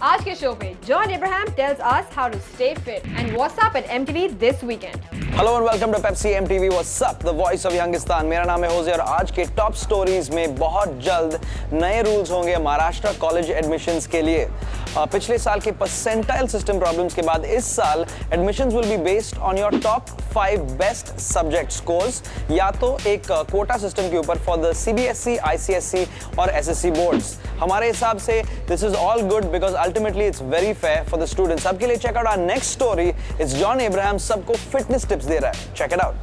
आज के शो पे John Abraham tells us how to stay fit and what's up at MTV this weekend. Hello and welcome to Pepsi MTV What's Up, the voice of Youngistan. मेरा नाम है होजे और आज के top stories में बहुत जल्द नए रूल्स होंगे महाराष्ट्र कॉलेज एडमिशंस के लिए। पिछले साल के परसेंटाइल सिस्टम प्रॉब्लम्स के बाद इस साल admissions will be based on your top 5 best subject scores, या तो एक कोटा सिस्टम के ऊपर फॉर द CBSE, ICSE और SSC बोर्ड्स। हमारे हिसाब से this is all good because ultimately it's very fair for the students. सबके लिए check out our next story. It's John Abraham सबको फिटनेस टिप्स दे रहा है। Check it out.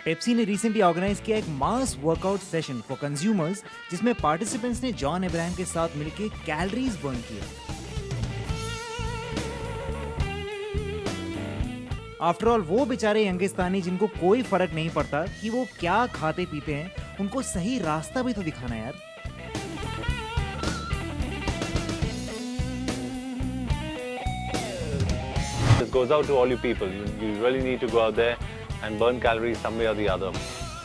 पेप्सी ने रिसेंटली ऑर्गेनाइज किया एक मास वर्कआउट सेशन फॉर कंज्यूमर्स, जिसमें पार्टिसिपेंट्स ने जॉन अब्राहम के साथ मिलकर कैलोरीज बर्न किए। आफ्टर ऑल वो बेचारे यंगिस्तानी जिनको कोई फर्क नहीं पड़ता कि वो क्या खाते पीते हैं, उनको सही रास्ता भी तो दिखाना यार। This goes out to all you people. You really need to go out there and burn calories some way or the other.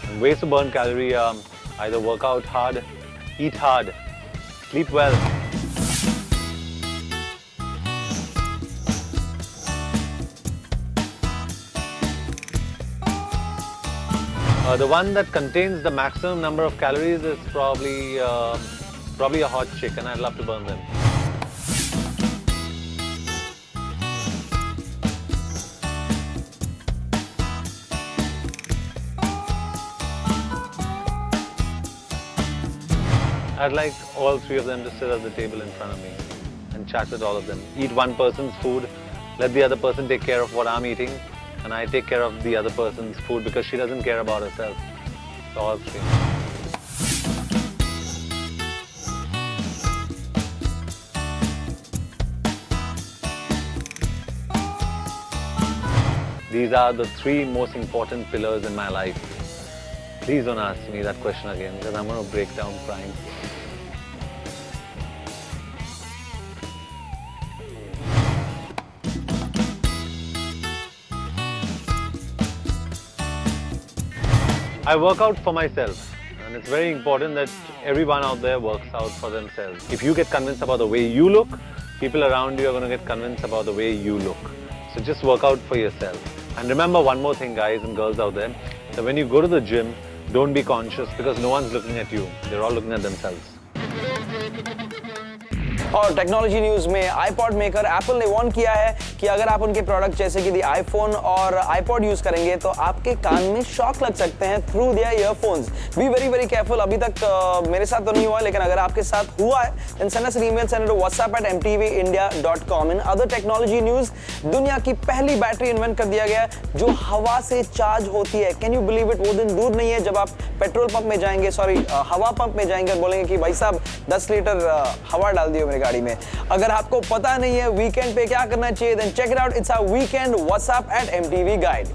And ways to burn calorie are either work out hard, eat hard, sleep well. The one that contains the maximum number of calories is probably a hot chicken. I'd love to burn them. I'd like all three of them to sit at the table in front of me and chat with all of them. Eat one person's food, let the other person take care of what I'm eating, and I take care of the other person's food because she doesn't care about herself. So all three. These are the three most important pillars in my life. Please don't ask me that question again because I'm going to break down crying. I work out for myself, and it's very important that everyone out there works out for themselves. If you get convinced about the way you look, people around you are going to get convinced about the way you look. So just work out for yourself. And remember one more thing, guys and girls out there, that when you go to the gym, don't be conscious because no one's looking at you. They're all looking at themselves. और technology news में iPod maker Apple ने warn किया है कि अगर आप उनके product जैसे कि आईफोन और आईपॉड यूज करेंगे तो आपके कान में शॉक लग सकते हैं through their earphones. Be very very careful. अभी तक मेरे साथ तो नहीं हुआ, लेकिन अगर आपके साथ हुआ है then send us an email, send it to whatsapp@mtvindia.com। In other technology news, दुनिया की पहली बैटरी इन्वेंट कर दिया गया जो हवा से चार्ज होती है। Can you believe it? वो दिन दूर नहीं है जब आप पेट्रोल पंप में जाएंगे, हवा पंप में जाएंगे और बोलेंगे कि भाई साहब 10 लीटर हवा डाल दियो मेरे गाड़ी में। अगर आपको पता नहीं है वीकेंड पे क्या करना चाहिए, then check it out. It's our weekend What's Up at MTV Guide.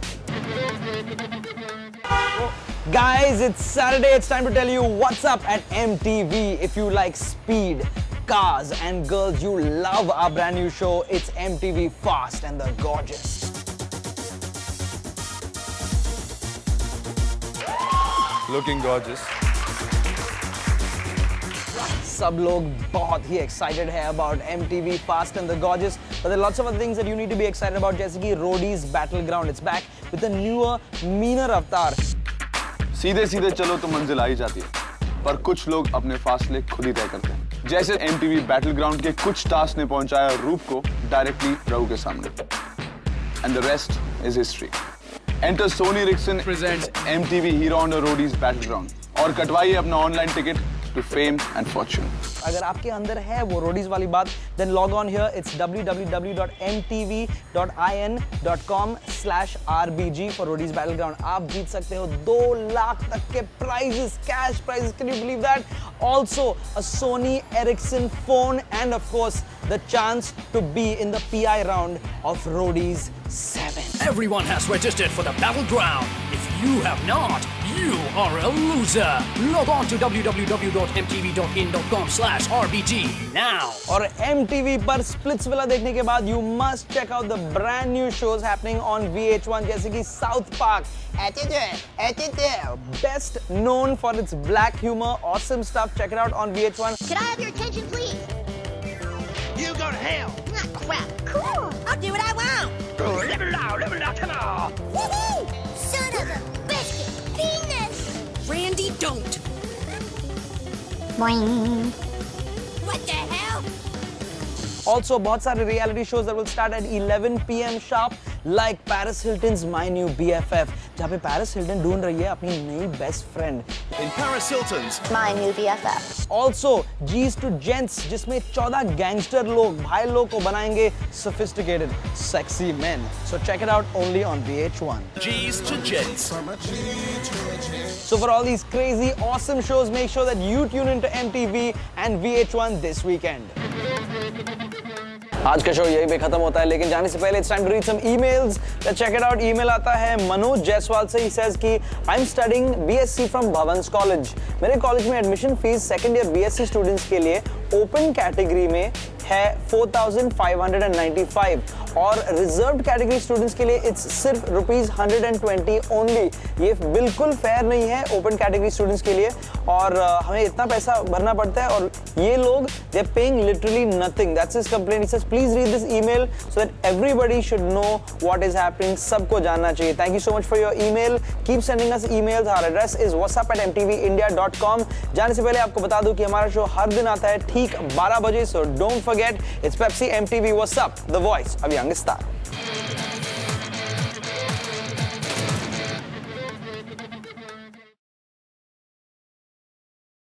Guys, it's Saturday. It's time to tell you what's up at MTV. If you like speed, cars and girls, you love our brand new show. It's MTV Fast and the Gorgeous. Looking gorgeous. सब लोग बहुत ही excited है about MTV Fast and the Gorgeous, but there are lots of other things that you need to be excited about, जैसे कि Roadies Battleground. It's back with a newer, meaner avatar. सीधे सीधे चलो तो मंजिल आ ही जाती है, पर कुछ लोग अपने फासले खुद ही तय करते हैं। जैसे MTV Battleground के कुछ टास्क ने पहुंचाया रूप को डायरेक्टली रहू के सामने, and the rest is history. Enter Sony Ericsson presents MTV Hero Honda Roadies Battleground और कटवाइए अपना online ticket to fame and fortune. अगर आपके अंदर है वो रोडीज वाली बात, then log on here. It's www.mtv.in.com/rbg for Roadies Battleground. आप जीत सकते हो 2 लाख तक के prizes, cash prizes. Can you believe that? Also, a Sony Ericsson phone and of course the chance to be in the PI round of Roadies 7. Everyone has registered for the battleground. If you have not, You are a loser. Log on to www.mtv.in.com/rbg now. और MTV पर splits villa देखने के बाद you must check out the brand new shows happening on VH1 जैसे कि South Park, best known for its black humor, awesome stuff. Check it out on VH1. Could I have your attention, please? You go to hell. Ah, crap. Cool. I'll do what I want. Live it out, come on. Woohoo! Son of a biscuit. Penis. Randy, don't. Boing. What the hell? Also, बहुत सारे reality shows that will start at 11 p.m. sharp, like Paris Hilton's My New BFF, जहाँ पे Paris Hilton ढूंढ रही है अपनी नई best friend. In Paris Hilton's My new BFF. Also, G's to Gents, जिसमें 14 gangster लोग भाई लोग को बनाएंगे sophisticated, sexy men. So check it out only on VH1. G's to Gents. So for all these crazy, awesome shows, make sure that you tune into MTV and VH1 this weekend. आज का show यही पे खत्म होता है, लेकिन जाने से पहले it's time to read some emails. Let's check it out. Email आता है मनोज जायसवाल से. He says कि I'm studying BSc from Bhavans College. मेरे कॉलेज में admission fees second year BSc students के लिए ओपन कैटेगरी में है 4,595 और रिजर्व्ड कैटेगरी स्टूडेंट्स के लिए इट्स सिर्फ ₹120 ओनली. ये बिल्कुल फेयर नहीं है ओपन कैटेगरी स्टूडेंट्स के लिए, और हमें इतना पैसा भरना पड़ता है और ये लोग they are paying literally nothing. That's his complaint. He says please read this email so that everybody should know what is happening. सबको जानना चाहिए. Thank you so much for your email. Keep sending us emails. Our address is whatsapp@mtvindia.com. जाने से पहले आपको बता दूं कि हमारा शो हर दिन आता है ठीक 12 बजे, so don't forget. It's Pepsi MTV What's Up, the voice of young star.